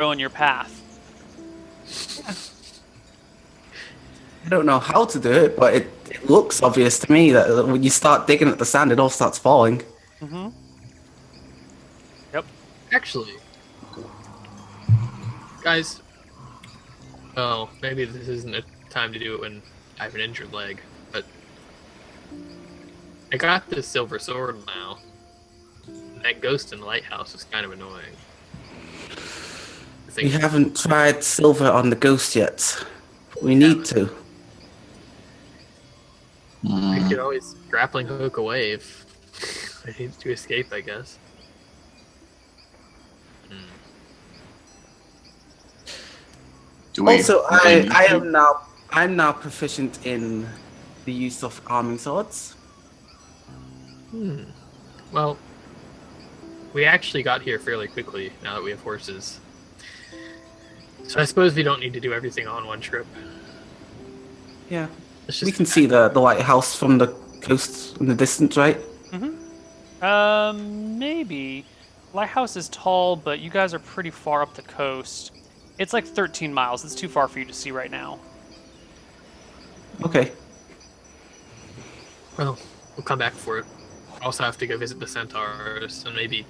in your path. I don't know how to do it, but it looks obvious to me that when you start digging at the sand, it all starts falling. Mm-hmm. Yep. Actually, guys, well, maybe this isn't a time to do it when I have an injured leg, but I got this silver sword now. That ghost in the lighthouse is kind of annoying. We haven't tried silver on the ghost yet. We need to. I could always grappling hook away if I need to escape, I guess. Also, I'm now proficient in the use of arming swords. Well, we actually got here fairly quickly now that we have horses. So I suppose we don't need to do everything on one trip. Yeah. Let's We just can see the lighthouse from the coast in the distance, right? Maybe. Lighthouse is tall, but you guys are pretty far up the coast. It's like 13 miles. It's too far for you to see right now. Okay. Well, we'll come back for it. Also have to go visit the centaurs, and maybe...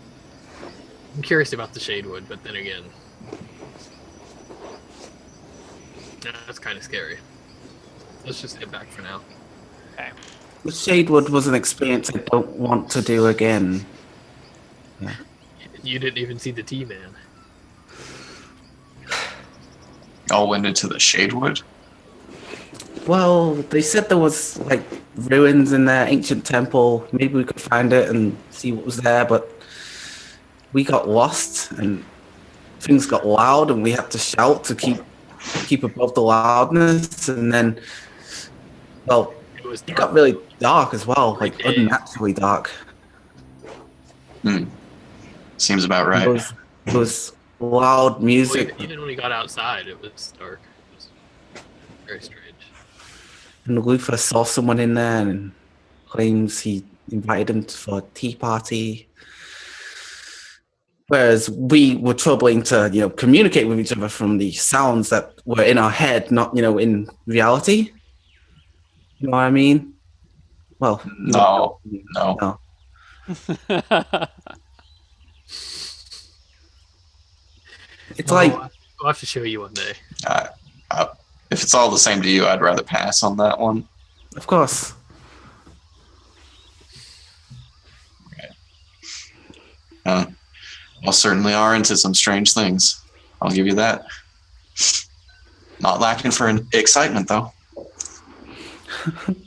I'm curious about the Shadewood, but then again... that's kind of scary. Let's just head back for now. Okay. The Shadewood was an experience I don't want to do again. Yeah. You didn't even see the T-Man. All went into the Shadewood? Well, they said there was like ruins in their ancient temple. Maybe we could find it and see what was there, but we got lost and things got loud and we had to shout to keep above the loudness, and then it got really dark as well, like unnaturally dark. Seems about right. It was loud music. Well, even when we got outside, it was dark. It was very strange. And Luther saw someone in there and claims he invited him for a tea party. Whereas we were troubling to, communicate with each other from the sounds that were in our head, not, in reality. You know what I mean? Well, No. It's like... We'll have to show you one day. If it's all the same to you, I'd rather pass on that one. Of course. Okay. Well, certainly are into some strange things. I'll give you that. Not lacking for excitement, though.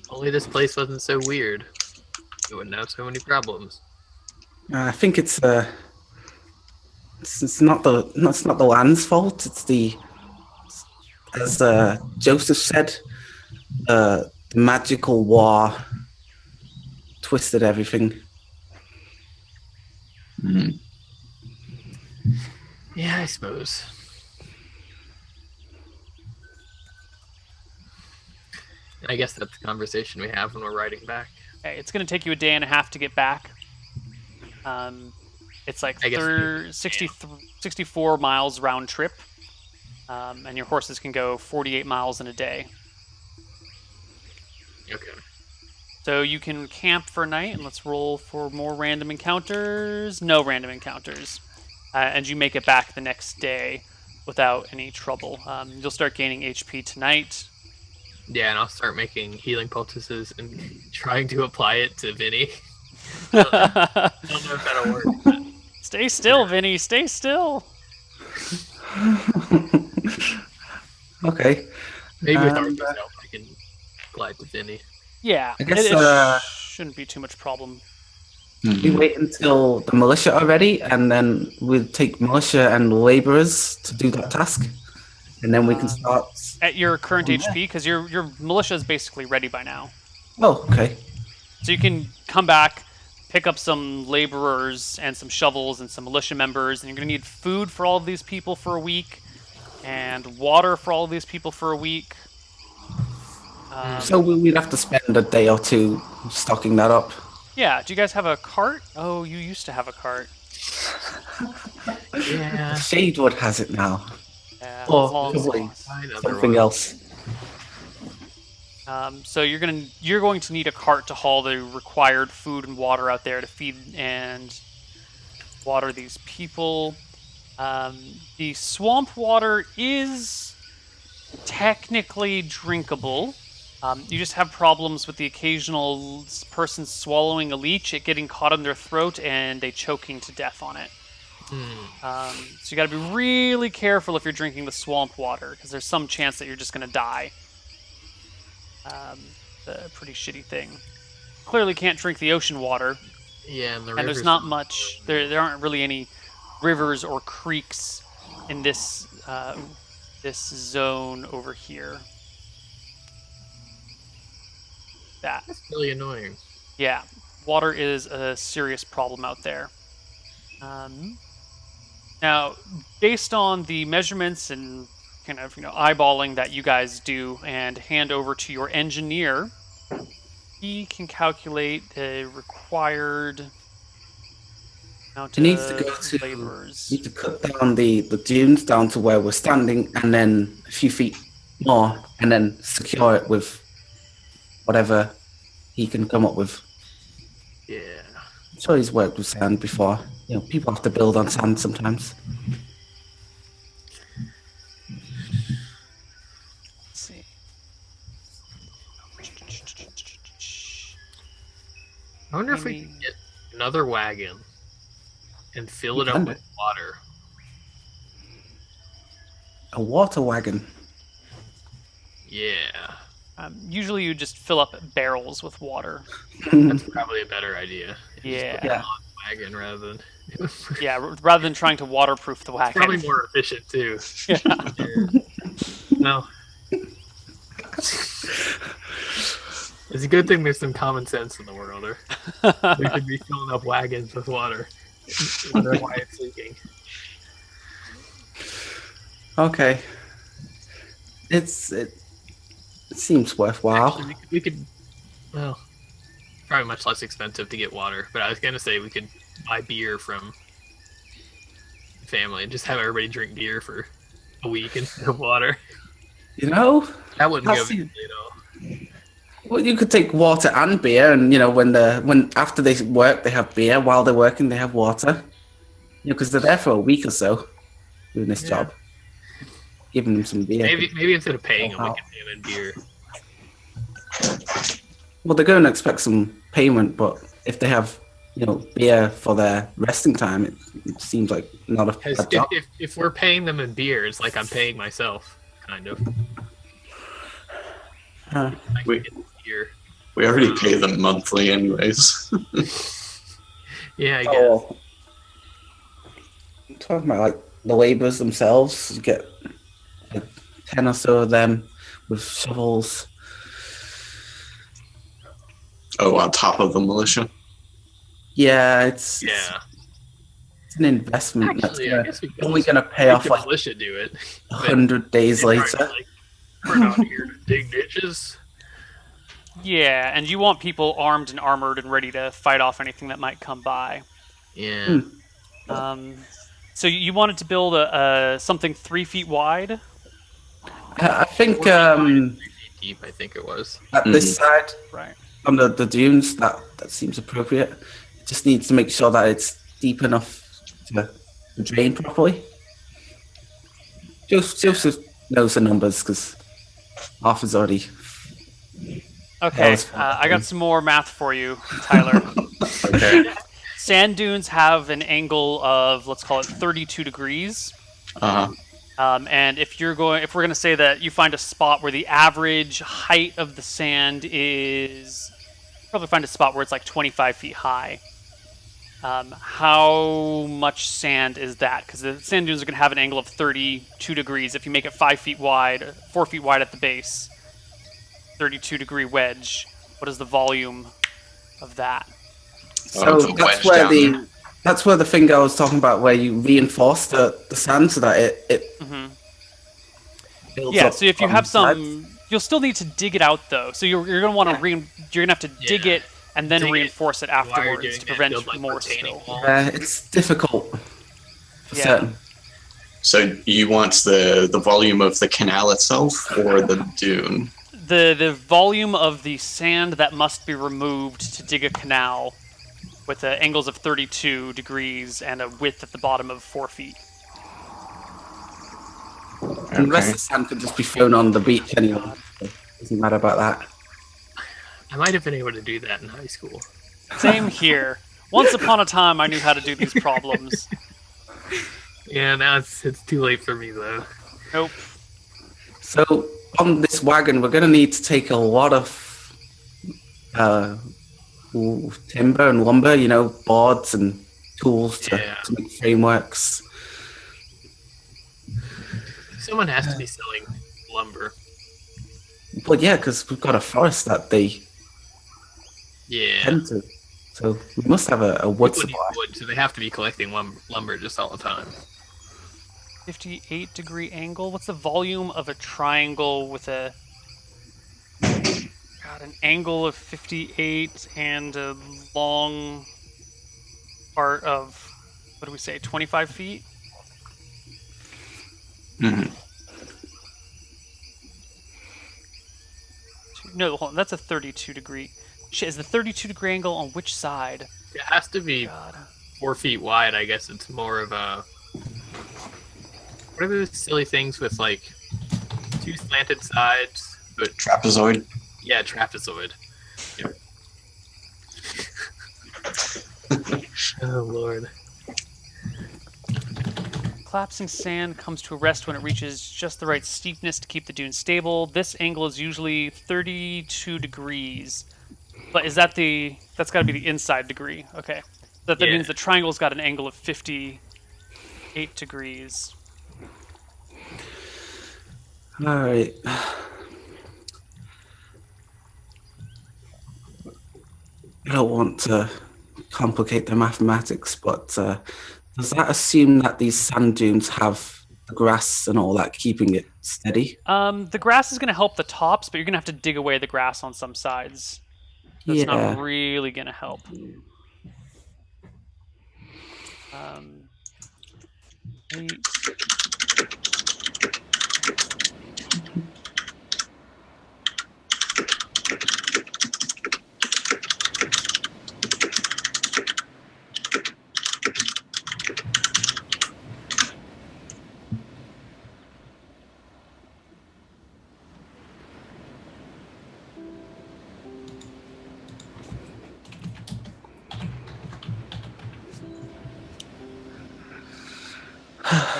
Only this place wasn't so weird. We wouldn't have so many problems. I think it's not the land's fault. It's as Joseph said, the magical war twisted everything. Yeah, I suppose. I guess that's the conversation we have when we're riding back. Okay, it's going to take you a day and a half to get back. It's like 64 miles round trip. And your horses can go 48 miles in a day. Okay. So you can camp for a night, and let's roll for more random encounters. No random encounters. And you make it back the next day without any trouble. You'll start gaining HP tonight. Yeah, and I'll start making healing poultices and trying to apply it to Vinny. I don't know if that'll work. But... Stay still, Vinny. Stay still. Okay. Maybe with Arthur's help, I can glide to Vinny. Yeah, I guess, it shouldn't be too much problem. We wait until the militia are ready, and then we'll take militia and laborers to do that task, and then we can start at your current HP, because your militia is basically ready by now. Oh, okay. So you can come back, pick up some laborers and some shovels and some militia members, and you're going to need food for all of these people for a week, and water for all of these people for a week. So we'd have to spend a day or two stocking that up. Yeah, do you guys have a cart? Oh, you used to have a cart. Yeah. Shadewood has it now. Yeah, Or long probably sauce. Fine something otherwise. else. So you're going to need a cart to haul the required food and water out there to feed and water these people. The swamp water is technically drinkable. You just have problems with the occasional person swallowing a leech, it getting caught in their throat, and they choking to death on it. So you got to be really careful if you're drinking the swamp water, because there's some chance that you're just going to die. A pretty shitty thing. Clearly can't drink the ocean water, Yeah, and the and there's river's not much. There aren't really any rivers or creeks in this this zone over here. That's really annoying. Yeah, water is a serious problem out there. Now, based on the measurements and kind of eyeballing that you guys do and hand over to your engineer, he can calculate the required amount He needs to of go to laborers. need to cut down the dunes down to where we're standing, and then a few feet more, and then secure it with whatever he can come up with. Yeah. I'm sure he's worked with sand before. People have to build on sand sometimes. Let's see. I wonder if we can get another wagon and fill it up can. with water. A water wagon. Yeah. Usually you just fill up barrels with water. That's probably a better idea. Yeah. Yeah. Wagon rather than. Yeah, rather than trying to waterproof the wagon. Probably more efficient too. Yeah. No. It's a good thing there's some common sense in the world, or we could be filling up wagons with water. Wonder why it's leaking. Okay. It seems worthwhile. Actually, we could. Well, probably much less expensive to get water, but I was gonna say we could buy beer from family and just have everybody drink beer for a week instead of water. That wouldn't go That's- badly at all. Well, you could take water and beer, and when after they work, they have beer. While they're working, they have water. Because they're there for a week or so doing this job. Giving them some beer. Maybe instead of paying them, we Wow. can pay them in beer. Well, they're going to expect some payment, but if they have, beer for their resting time, it seems like not a Because bad job. if we're paying them in beer, it's like I'm paying myself, kind of. Huh. Like We- get beer. We already pay them monthly, anyways. Yeah, I guess. Oh, I'm talking about like the laborers themselves. You get like 10 or so of them with shovels. Oh, on top of the militia. Yeah, it's an investment Actually, I that's guess we could only going to pay make off the like militia do it. 100 days They're later. probably like, we're not here to dig ditches. Yeah, and you want people armed and armored and ready to fight off anything that might come by. Yeah. So you wanted to build a something 3 feet wide? I think 4 feet wide and 3 feet deep, I think it was. at this side, Right. on the dunes, that seems appropriate. It just needs to make sure that it's deep enough to drain properly. Joseph knows the numbers because Arthur's already. Okay, was I got some more math for you, Tyler. Okay. Sand dunes have an angle of, let's call it 32 degrees. Uh-huh. And if we're going to say that you find a spot where the average height of the sand is, probably find a spot where it's like 25 feet high. How much sand is that? Because the sand dunes are going to have an angle of 32 degrees. If you make it 5 feet wide, 4 feet wide at the base, 32-degree wedge. What is the volume of that? So the that's wedge where down that's where the thing I was talking about, where you reinforce the sand so that it builds Yeah, up so if you on have the sides. some, you'll still need to dig it out though. So you're going to want to you're going to have to dig Yeah. it and then Dig it reinforce it while you're afterwards doing to that, prevent build, like, more retaining spill. walls. It's difficult. for Yeah. certain. So you want the volume of the canal itself or the dune? The volume of the sand that must be removed to dig a canal with angles of 32 degrees and a width at the bottom of 4 feet. And the rest Okay. of the sand could just be thrown on the beach anyway. So it doesn't matter about that. I might have been able to do that in high school. Same here. Once upon a time, I knew how to do these problems. Yeah, now it's too late for me though. Nope. So on this wagon, we're going to need to take a lot of timber and lumber, boards and tools to make frameworks. Someone has to be selling lumber. Well, yeah, because we've got a forest that they Yeah. tend to. So we must have a wood People need supply. wood, so they have to be collecting lumber just all the time. 58 degree angle. What's the volume of a triangle with an angle of 58 and a long part of, what do we say, 25 feet? Mhm. No, hold on, that's a 32 degree. Shit, is the 32 degree angle on which side? It has to be God. 4 feet wide. I guess it's more of a. What are those silly things with like 2 slanted sides? But Trapezoid. yeah, trapezoid. Yep. Oh lord. Collapsing sand comes to a rest when it reaches just the right steepness to keep the dune stable. This angle is usually 32 degrees. But is that that's got to be the inside degree. Okay. That Yeah. means the triangle's got an angle of 58 degrees. All right. I don't want to complicate the mathematics, but does that assume that these sand dunes have the grass and all that keeping it steady? The grass is going to help the tops, but you're going to have to dig away the grass on some sides. That's Yeah. not really going to help. Eight.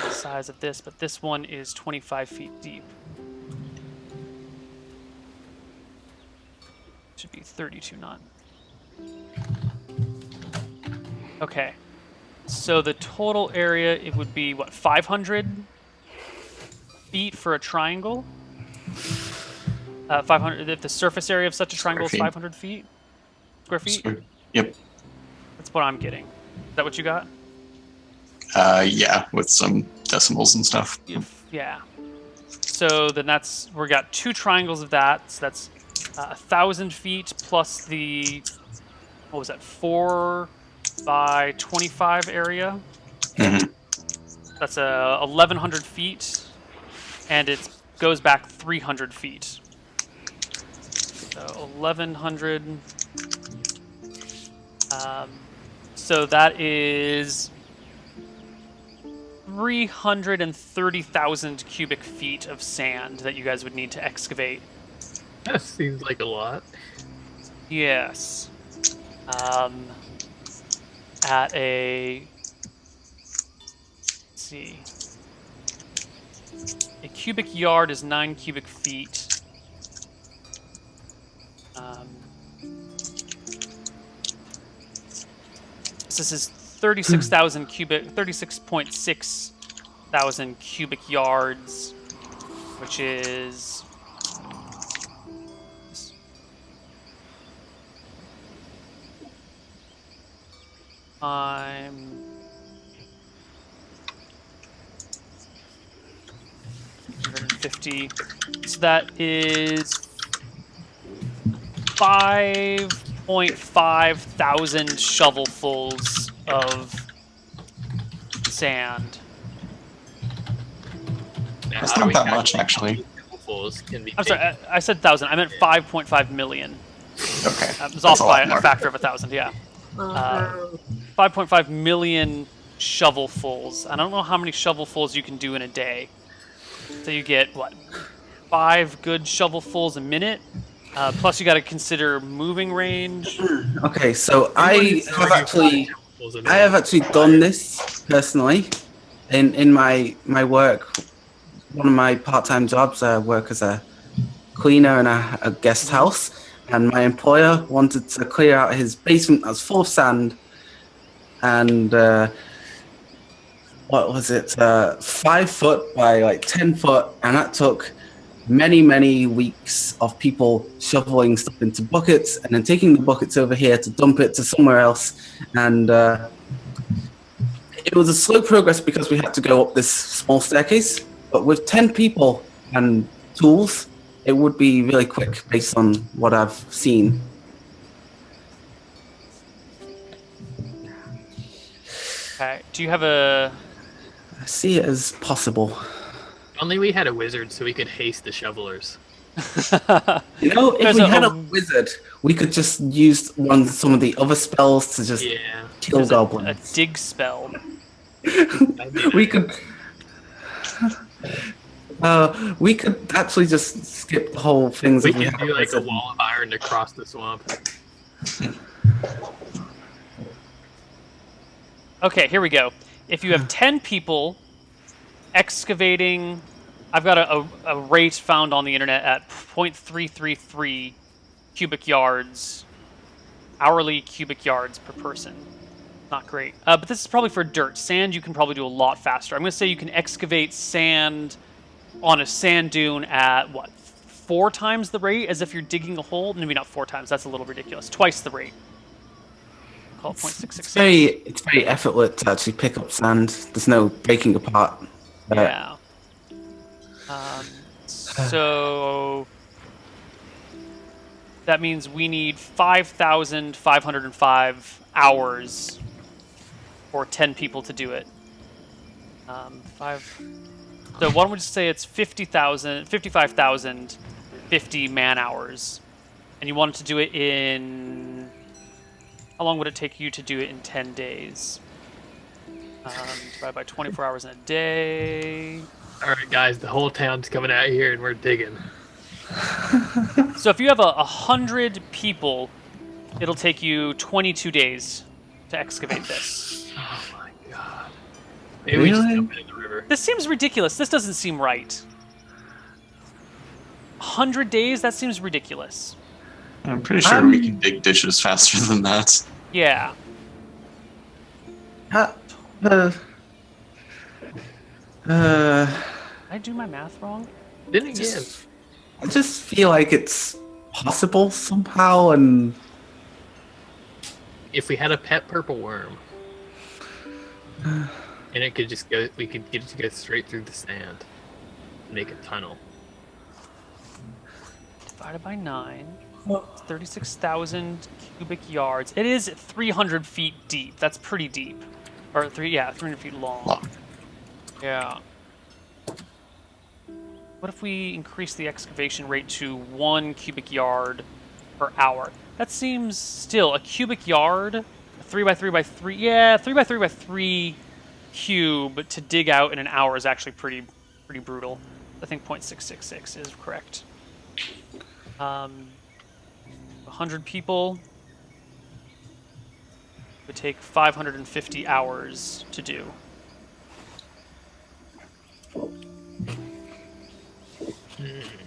The size of this, but this one is 25 feet deep. Should be 32 knot. Okay. So the total area, it would be, what, 500 feet for a triangle? 500, if the surface area of such a triangle is feet. 500 feet? Square feet? Yep. That's what I'm getting. Is that what you got? Yeah, with some decimals and stuff. Yeah. So then we got 2 triangles of that. So that's 1,000 feet plus the, what was that, 4 by 25 area. Mhm. That's 1,100 feet, and it goes back 300 feet. So 1,100. So that is 330,000 cubic feet of sand that you guys would need to excavate. That seems like a lot. Yes. At a, let's see, a cubic yard is 9 cubic feet. This is 36,000 cubic, 36.6 thousand cubic yards, which is I'm 150. So that is 5.5 thousand shovelfuls of sand. That's not that much, actually. Can be I'm sorry, I said 1,000. I meant 5.5 million. Okay. I was off a by lot more. a factor of 1,000. Yeah. 5.5 million shovelfuls. I don't know how many shovelfuls you can do in a day. So you get what, 5 good shovelfuls a minute. Plus you got to consider moving range. Okay, so I have actually done this personally in my work. One of my part-time jobs, I work as a cleaner in a guest house, and my employer wanted to clear out his basement that's full of sand, and what was it, 5 foot by like 10 foot, and that took many weeks of people shoveling stuff into buckets and then taking the buckets over here to dump it to somewhere else, and it was a slow progress because we had to go up this small staircase, but with 10 people and tools, it would be really quick based on what I've seen. Okay. Do you have a? I see it as possible. Only we had a wizard, so we could haste the shovelers. You know, if There's we a- had a wizard, we could just use some of the other spells to just Yeah. kill There's a goblins. dig spell. We could. We could actually just skip the whole things. We if could had do like a wizard. wall of iron across the swamp. Okay, here we go. If you have 10 people excavating, I've got a rate found on the internet at 0.333 cubic yards, hourly cubic yards per person. Not great. But this is probably for dirt. Sand you can probably do a lot faster. I'm going to say you can excavate sand on a sand dune at, what, 4 times the rate as if you're digging a hole? Maybe not 4 times. That's a little ridiculous. Twice the rate. Call it 0.666. It's very effortless to actually pick up sand. There's no breaking apart. Yeah. So that means we need 5,505 hours for 10 people to do it. So why don't we just say it's 55,050 man hours, and you wanted to do it in. How long would it take you to do it in 10 days? Divided by 24 hours in a day. All right, guys, the whole town's coming out here, and we're digging. So if you have 100 people, it'll take you 22 days to excavate this. Oh my god! Maybe we just dump it in the river. This seems ridiculous. This doesn't seem right. 100 days? That seems ridiculous. I'm pretty sure we can dig ditches faster than that. Yeah. Did I do my math wrong? Then again, I just feel like it's possible somehow, and if we had a pet purple worm, and it could just go, we could get it to go straight through the sand, make a tunnel. Divided by 9. It's 36,000 cubic yards. It is 300 feet deep. That's pretty deep. Or 300 feet long. Yeah. What if we increase the excavation rate to 1 cubic yard per hour? That seems still a cubic yard, 3 by 3 by 3. Yeah, 3 by 3 by 3 cube to dig out in an hour is actually pretty brutal. I think 0.666 is correct. 100 people would take 550 hours to do.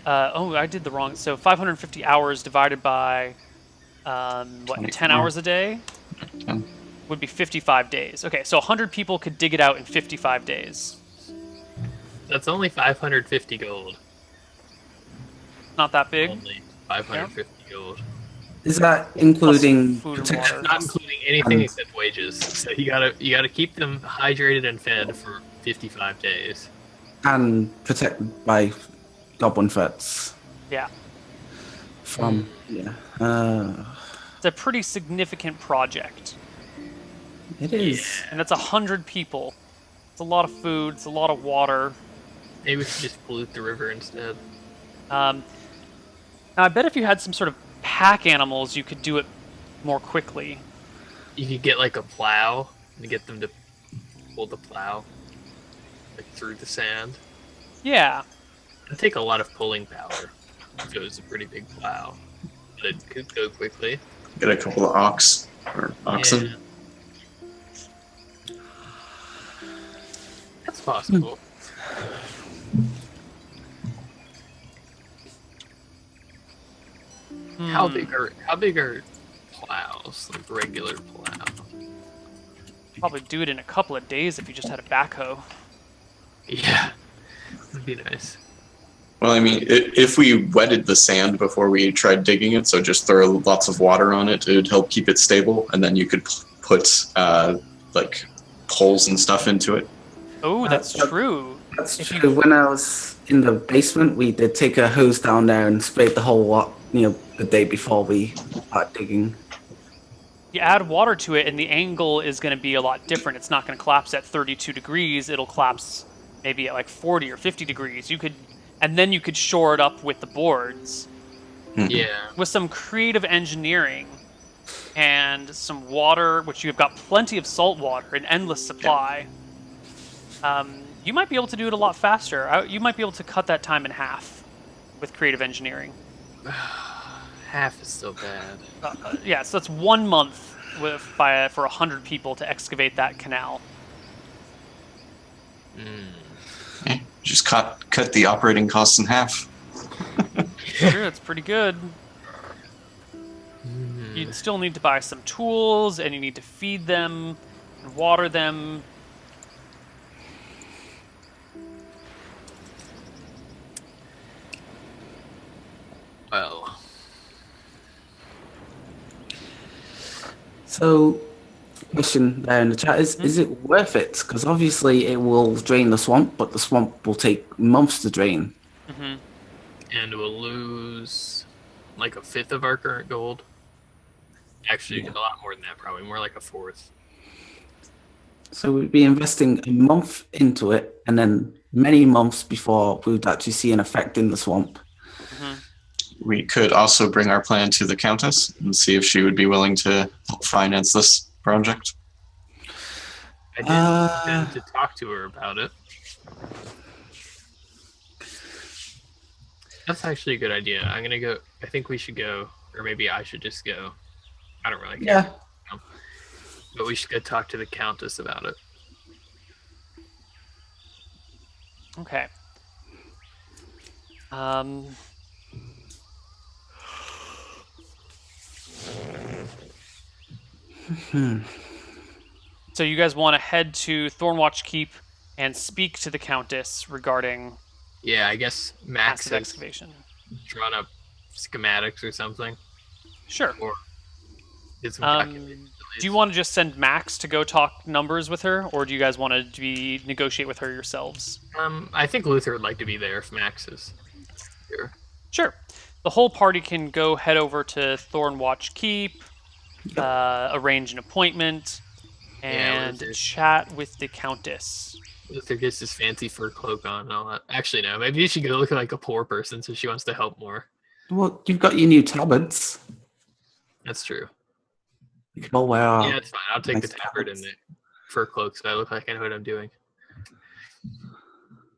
I did the wrong. So 550 hours divided by, 10 hours a day? Would be 55 days. Okay, so 100 people could dig it out in 55 days. That's only 550 gold. Not that big. Only 550 gold. is that including food and protection? water. Not including anything except wages. So you gotta keep them hydrated and fed for 55 days. And protected by goblin threats Yeah. from It's a pretty significant project. it is. And that's 100 people. It's a lot of food, it's a lot of water. Maybe we should just pollute the river instead. Now, I bet if you had some sort of pack animals, you could do it more quickly. You could get like a plow and get them to pull the plow like through the sand. Yeah. It'd take a lot of pulling power. So it's a pretty big plow, but it could go quickly. Get a couple of oxen. Yeah. That's possible. How big are plows? Like regular plow? Probably do it in a couple of days if you just had a backhoe. Yeah, that'd be nice. Well, I mean, if we wetted the sand before we tried digging it, so just throw lots of water on it, it would help keep it stable, and then you could put like poles and stuff into it. Oh, that's true. That's If true. When I was in the basement, we did take a hose down there and sprayed the whole lot, the day before we started digging. You add water to it, and the angle is going to be a lot different. It's not going to collapse at 32 degrees. It'll collapse maybe at like 40 or 50 degrees. And then you could shore it up with the boards. Yeah. With some creative engineering and some water, which you've got plenty of salt water, an endless supply. You might be able to do it a lot faster. You might be able to cut that time in half with creative engineering. Half is so bad. Yeah, so that's 1 month for 100 people to excavate that canal. Yeah, just cut the operating costs in half. Sure, that's pretty good. You'd still need to buy some tools, and you need to feed them and water them. Well, So, question there in the chat is it worth it? Because obviously it will drain the swamp, but the swamp will take months to drain. Mm-hmm. and we'll lose like a fifth of our current gold. Actually, a lot more than that, probably more like a fourth. So we'd be investing a month into it, and then many months before we would actually see an effect in the swamp. Mm-hmm. We could also bring our plan to the Countess and see if she would be willing to help finance this project. I did intend to talk to her about it. That's actually a good idea. I'm gonna go. I think we should go, or maybe I should just go. I don't really care. Yeah. But we should go talk to the Countess about it. Okay. So you guys want to head to Thornwatch Keep and speak to the Countess regarding Yeah, I guess Max massive has excavation. drawn up schematics or something. Sure. Or did some calculations, at Do you least. want to just send Max to go talk numbers with her, or do you guys want to negotiate with her yourselves? I think Luther would like to be there if Max is here. Sure. The whole party can go head over to Thornwatch Keep, arrange an appointment, Yeah, and Luther. chat with the Countess. Luther gets his fancy fur cloak on and all that. Actually, no. Maybe you should go look like a poor person so she wants to help more. Well, you've got your new tabards. That's true. You can all wear our Yeah, it's fine. I'll take nice the tabard and tabards. the fur cloak so I look like I know what I'm doing.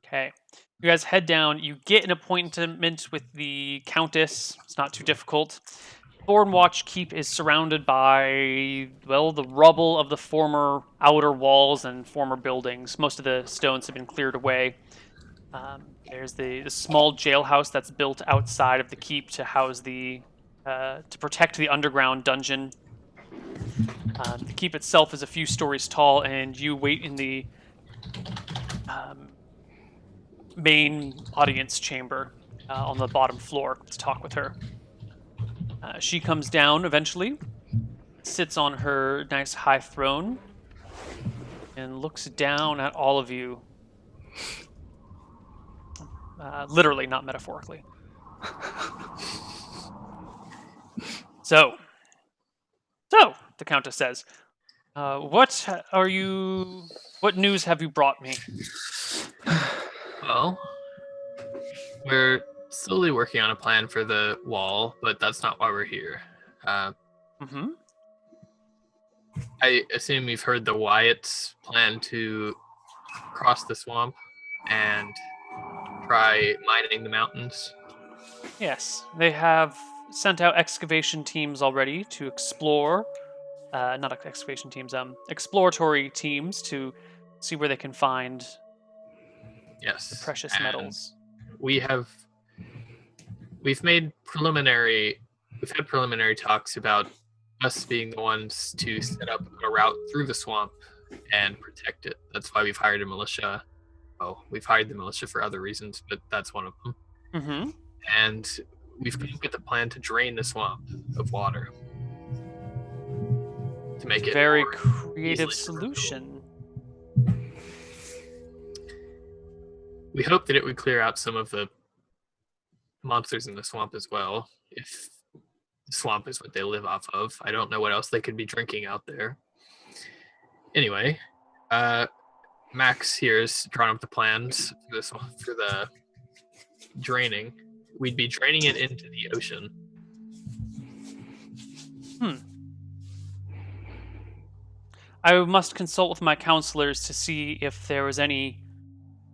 Okay. You guys head down. You get an appointment with the Countess. It's not too difficult. Thornwatch Keep is surrounded by, well, the rubble of the former outer walls and former buildings. Most of the stones have been cleared away. There's the small jailhouse that's built outside of the keep to house to protect the underground dungeon. The keep itself is a few stories tall, and you wait in the main audience chamber on the bottom floor to talk with her. She comes down eventually, sits on her nice high throne, and looks down at all of you. Literally, not metaphorically. So, the Countess says, what news have you brought me? Well, We're slowly working on a plan for the wall, but that's not why we're here. Mm-hmm. I assume you've heard the Wyatts plan to cross the swamp and try mining the mountains. Yes, they have sent out excavation teams already to explore. Not excavation teams, exploratory teams to see where they can find Yes. the precious and metals. We've had preliminary talks about us being the ones to set up a route through the swamp and protect it. That's why we've hired a militia. Well, we've hired the militia for other reasons, but that's one of them. Mm-hmm. And we've come up with a plan to drain the swamp of water to make it Very more creative easily solution. We hope that it would clear out some of the monsters in the swamp as well, if the swamp is what they live off of. I don't know what else they could be drinking out there. Anyway, Max here has drawn up the plans for the draining. We'd be draining it into the ocean. I must consult with my counselors to see if there was any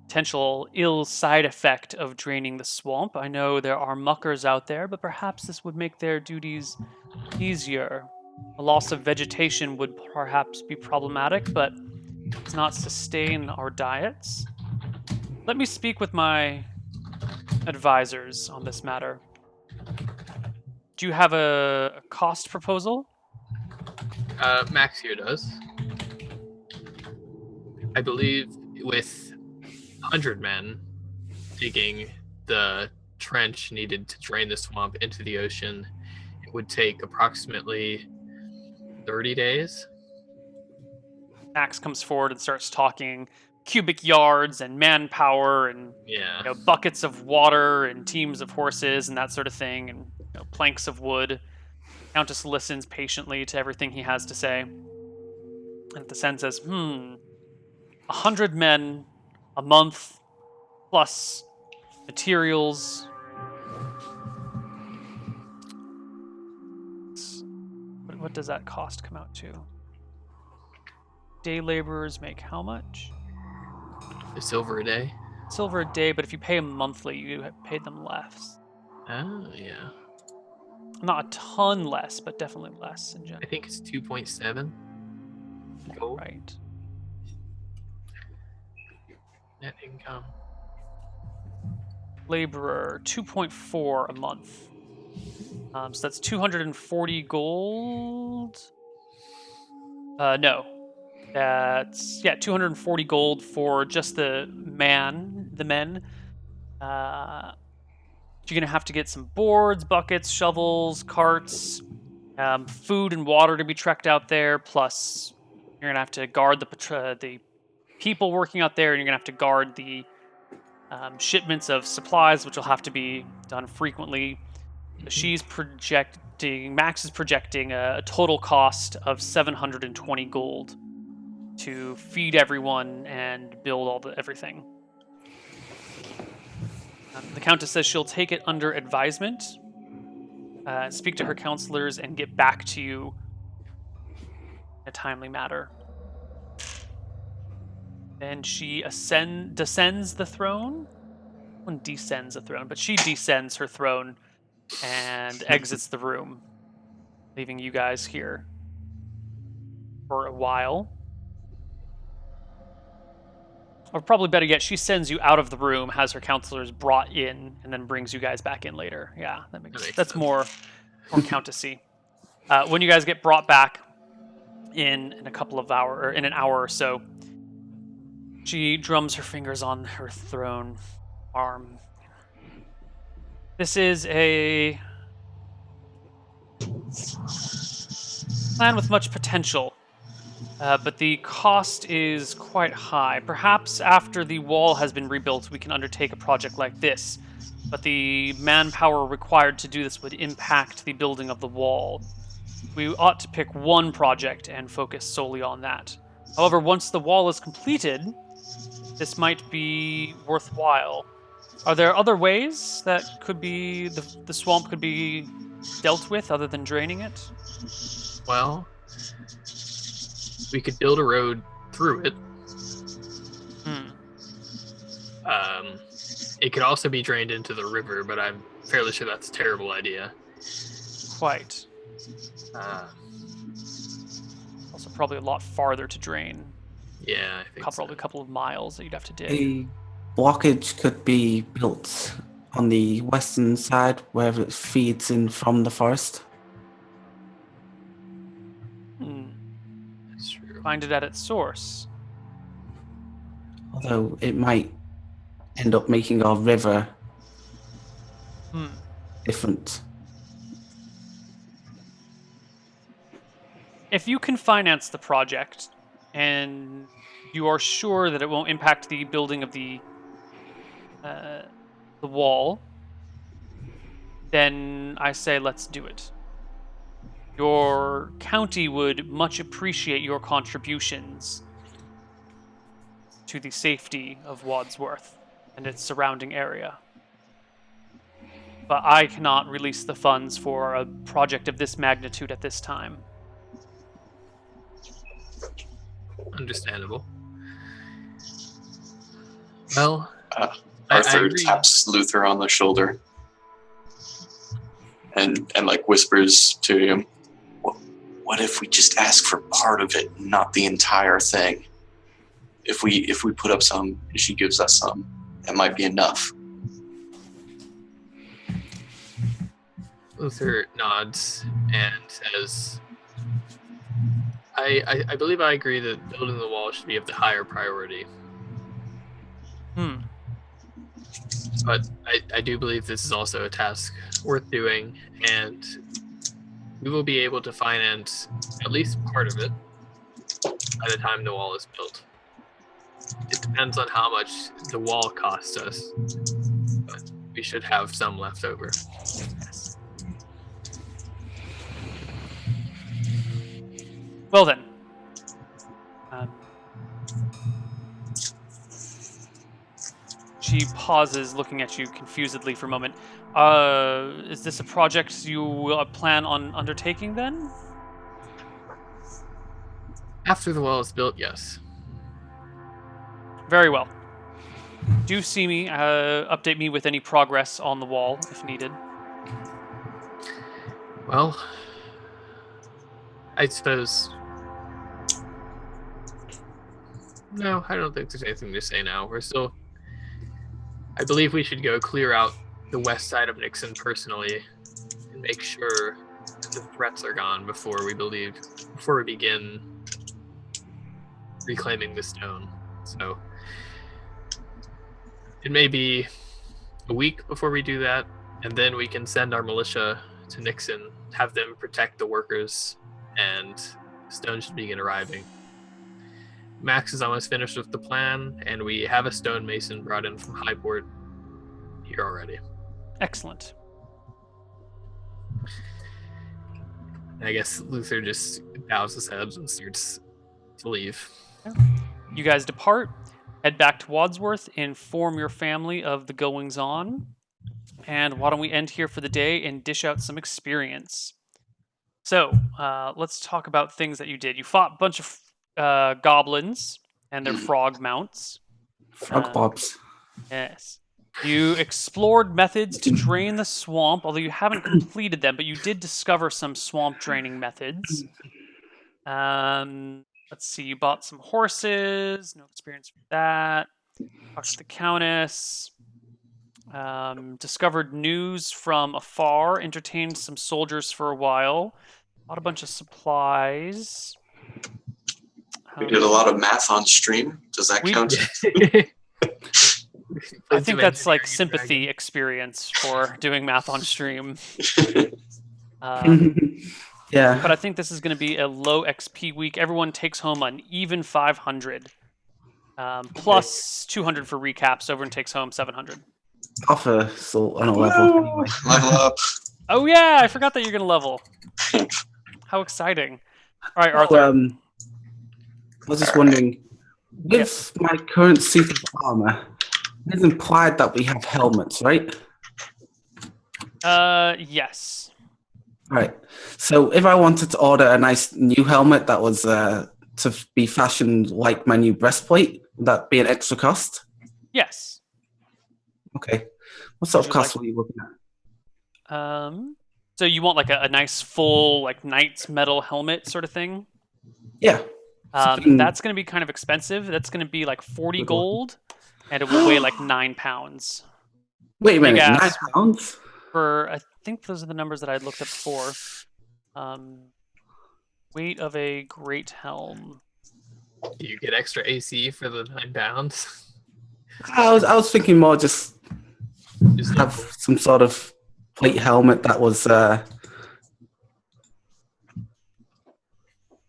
potential ill side effect of draining the swamp. I know there are muckers out there, but perhaps this would make their duties easier. A loss of vegetation would perhaps be problematic, but does not sustain our diets. Let me speak with my advisors on this matter. Do you have a cost proposal? Max here does. I believe with 100 men digging the trench needed to drain the swamp into the ocean, it would take approximately 30 days. Max comes forward and starts talking cubic yards and manpower and buckets of water and teams of horses and that sort of thing, and planks of wood. Countess listens patiently to everything he has to say. And at the end says, 100 men, a month, plus materials. What does that cost come out to? Day laborers make how much? A silver a day. Silver a day, but if you pay them monthly, you pay them less. Oh, yeah. Not a ton less, but definitely less in general. I think it's 2.7 gold. Right. Net income. Laborer, 2.4 a month. So that's 240 gold. No. That's 240 gold for just the men. You're gonna have to get some boards, buckets, shovels, carts, food and water to be trekked out there. Plus, you're gonna have to guard the people working out there, and you're gonna have to guard the shipments of supplies, which will have to be done frequently. Max is projecting a total cost of 720 gold to feed everyone and build everything. The Countess says she'll take it under advisement, speak to her counselors, and get back to you in a timely manner. Then she descends the throne. One descends the throne, but she descends her throne and exits the room, leaving you guys here for a while. Or probably better yet, she sends you out of the room, has her counselors brought in, and then brings you guys back in later. Yeah, that's sense. more countessy. When you guys get brought back in an hour or so, she drums her fingers on her throne arm. This is a plan with much potential. But the cost is quite high. Perhaps after the wall has been rebuilt, we can undertake a project like this. But the manpower required to do this would impact the building of the wall. We ought to pick one project and focus solely on that. However, once the wall is completed, this might be worthwhile. Are there other ways that could be the swamp could be dealt with other than draining it? Well, we could build a road through it. Hmm. It could also be drained into the river, but I'm fairly sure that's a terrible idea. Quite. Uh, Also, probably a lot farther to drain. yeah, I think Probably a couple of miles that you'd have to dig. A blockage could be built on the western side where it feeds in from the forest. Hmm. That's true. Find it at its source. Although it might end up making our river Hmm. different. If you can finance the project, and you are sure that it won't impact the building of the wall, then I say let's do it. Your county would much appreciate your contributions to the safety of Wadsworth and its surrounding area. But I cannot release the funds for a project of this magnitude at this time. Understandable. Well, I Arthur agree. taps Luther on the shoulder and like whispers to him, "What if we just ask for part of it, not the entire thing? If we put up some, and she gives us some, that might be enough." Luther nods and says, I believe I agree that building the wall should be of the higher priority. But I do believe this is also a task worth doing, and we will be able to finance at least part of it by the time the wall is built. It depends on how much the wall costs us, but we should have some left over. Well then. She pauses, looking at you confusedly for a moment. Is this a project you plan on undertaking then? After the wall is built, yes. Very well. Do see me, update me with any progress on the wall, if needed. Well, I suppose... No, I don't think there's anything to say now. We're still... I believe we should go clear out the west side of Nixon personally and make sure the threats are gone before we begin reclaiming the stone. So it may be a week before we do that, and then we can send our militia to Nixon, have them protect the workers, and stone should begin arriving. Max is almost finished with the plan, and we have a stonemason brought in from Highport here already. Excellent. And I guess Luther just bows his head and starts to leave. You guys depart, head back to Wadsworth, inform your family of the goings-on, and why don't we end here for the day and dish out some experience. So, let's talk about things that you did. You fought a bunch of goblins and their frog mounts. Frog bobs. Yes. You explored methods to drain the swamp, although you haven't completed them, but you did discover some swamp draining methods. Let's see, you bought some horses, no experience with that. Talked to the Countess. Discovered news from afar, entertained some soldiers for a while. Bought a bunch of supplies. We did a lot of math on stream. Does that count? I think that's like sympathy experience for doing math on stream. Yeah. But I think this is going to be a low XP week. Everyone takes home an even 500. Plus 200 for recaps. Everyone takes home 700. Offer salt on a level. Anyway. Level up. Oh yeah, I forgot that you're going to level. How exciting. All right, Arthur. I was just wondering, with my current suit of armor, It's implied that we have helmets, right? Yes. Right. So if I wanted to order a nice new helmet that was to be fashioned like my new breastplate, would that be an extra cost? Yes. Okay. What sort Would of you cost were you looking at? So you want like a nice full like knight's metal helmet sort of thing? Yeah. Something- That's going to be kind of expensive. That's going to be like 40 gold, and it will weigh like 9 pounds. Wait a Big minute, ass £9? for I think those are the numbers that I looked up before. Weight of a great helm. Do you get extra AC for the 9 pounds? I was thinking more just Just have some sort of plate helmet that was Let's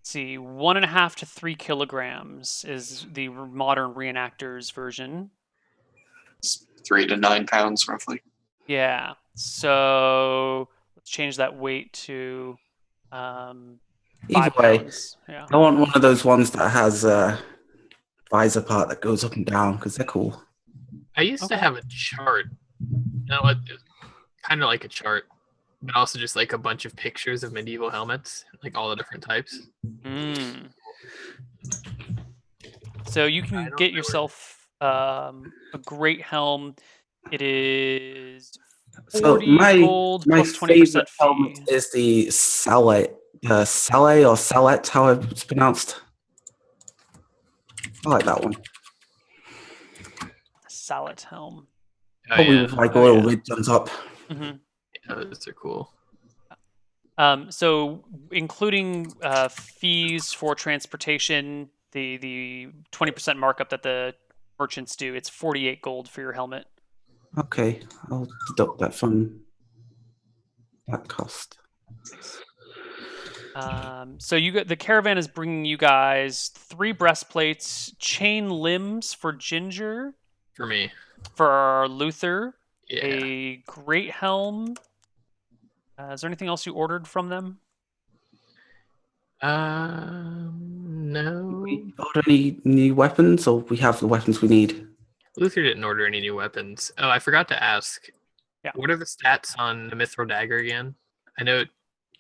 see, 1.5 to 3 kilograms is the modern reenactors version. It's 3 to 9 pounds roughly. Yeah. So let's change that weight to 5 either way. pounds. Yeah. I want one of those ones that has a visor part that goes up and down because they're cool. I used to Okay. have a chart. You know what? Kind of like a chart, but also just like a bunch of pictures of medieval helmets, like all the different types. Mm. So you I can don't get know yourself a great helm. It is So 40 my gold my plus 20% favorite fee. helmet is the Sallet, Sallet or Sallet, how it's pronounced. I like that one. Sallet helm. Oh, Probably yeah. with like a Oh, little yeah. ridge on top. hmm Yeah, those are cool. So including fees for transportation, the 20% markup that the merchants do, it's 48 gold for your helmet. Okay, I'll deduct that from that cost. So you got the caravan is bringing you guys 3 breastplates, chain limbs for Ginger, For me. for Luther, Yeah. a great helm. Is there anything else you ordered from them? No. We order any new weapons, or we have the weapons we need? Luther didn't order any new weapons. Oh, I forgot to ask. Yeah. What are the stats on the Mithril Dagger again? I know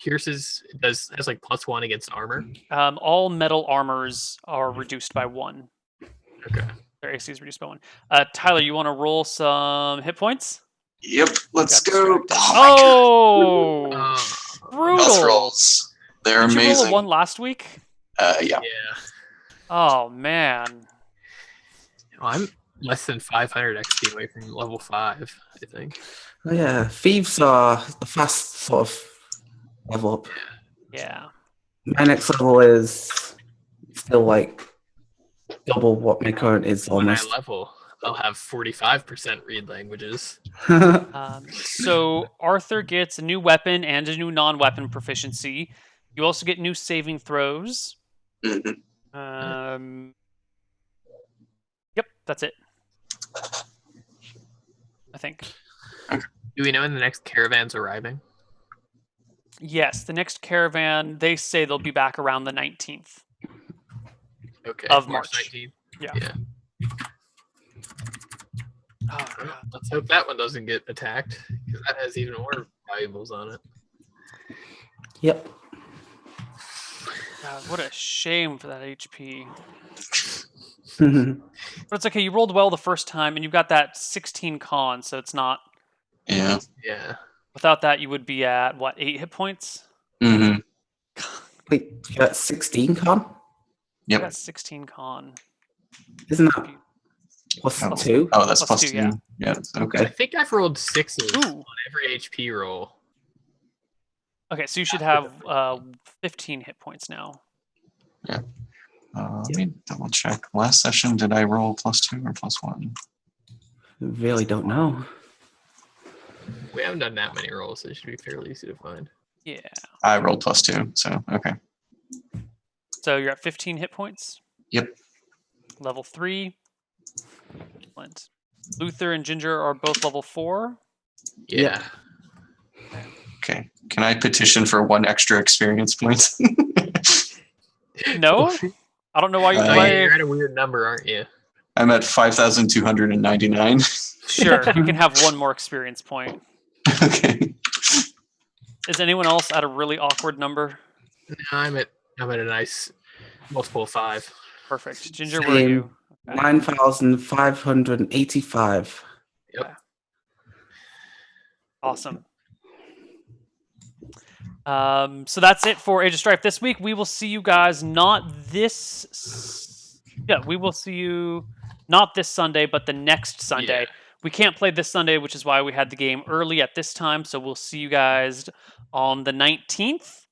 Pierce's has like +1 against armor. All metal armors are reduced by 1. Okay. Their AC is reduced by 1. Tyler, you want to roll some hit points? Yep, let's Got go. distracted. Oh my Oh, Oh, god. Death brutal! rolls. They're Did you roll a amazing. 1 last week? Yeah. yeah. Oh man. Well, I'm less than 500 XP away from level 5, I think. Oh, yeah, thieves are the fast sort of level up. Yeah. My next level is still like double what my current is When I almost. level, I'll have 45% read languages. So Arthur gets a new weapon and a new non-weapon proficiency. You also get new saving throws. Mhm. Yep, that's it. I think. Do we know when the next caravan's arriving? Yes, the next caravan, they say they'll be back around the 19th. Okay. Of March March. 19th. Yeah. Yeah. Oh, Well, God. let's hope that one doesn't get attacked, because that has even more valuables on it. Yep. God, what a shame for that HP. Mhm. But it's okay, you rolled well the first time, and you've got that 16 con, so it's not... Yeah. Yeah. Without that, you would be at, what, 8 hit points? Mm-hmm. Wait, you got 16 con? You Yep. got 16 con. Isn't that plus Oh. 2? Oh, that's Plus plus two, 2. yeah. Yeah. I Okay. think I've rolled 6s Ooh. on every HP roll. Okay, so you should have 15 hit points now. Let me double check. Last session, did I roll +2 or +1? Really don't know. We haven't done that many rolls, so it should be fairly easy to find. Yeah. I rolled +2, so okay. So you're at 15 hit points? Yep. Level 3. Excellent. Luther and Ginger are both level 4. Yeah. Okay. Can I petition for 1 extra experience point? No? I don't know why you... Uh, Oh, why... yeah, you're at a weird number, aren't you? I'm at 5,299. Sure, you can have one more experience point. Okay. Is anyone else at a really awkward number? No, I'm at a nice multiple of 5. Perfect. Ginger, where are you? Okay. 9,585. Yep. Awesome. So that's it for Age of Strife this week. We will see you guys we will see you not this Sunday, but the next Sunday. Yeah. We can't play this Sunday, which is why we had the game early at this time. So we'll see you guys on the 19th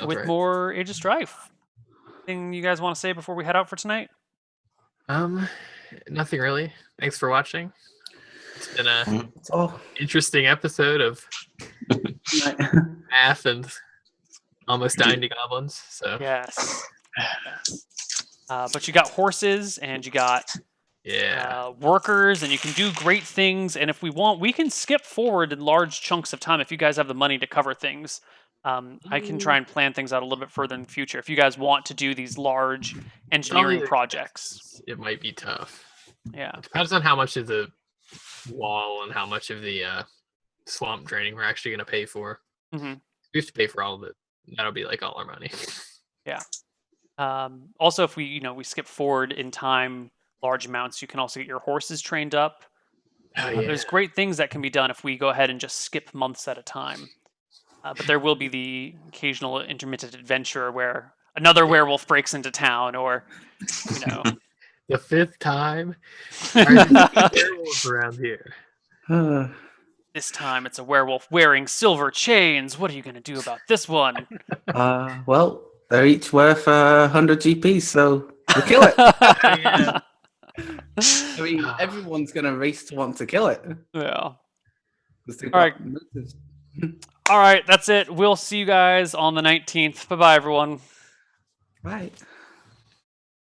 with right. more Age of Strife. Anything you guys want to say before we head out for tonight? Nothing really. Thanks for watching. It's been a That's all. interesting episode of math and almost dying to goblins. So Yes. But you got horses and you got workers, and you can do great things. And if we want, we can skip forward in large chunks of time if you guys have the money to cover things. I can try and plan things out a little bit further in the future if you guys want to do these large engineering projects. It might be tough. Yeah. Depends on how much of the wall and how much of the swamp draining we're actually going to pay for. Mm-hmm. We have to pay for all of it. That'll be like all our money. Yeah. Also, if we skip forward in time large amounts, you can also get your horses trained up. There's great things that can be done if we go ahead and just skip months at a time. But there will be the occasional intermittent adventure where another werewolf breaks into town, or the 5th time. There's werewolves around here. This time it's a werewolf wearing silver chains. What are you going to do about this one? Well, they're each worth 100 GP, so we'll kill it. Yeah. I mean, everyone's going to race to want to kill it. Yeah. All right. All right, that's it. We'll see you guys on the 19th. Bye-bye, everyone. Right.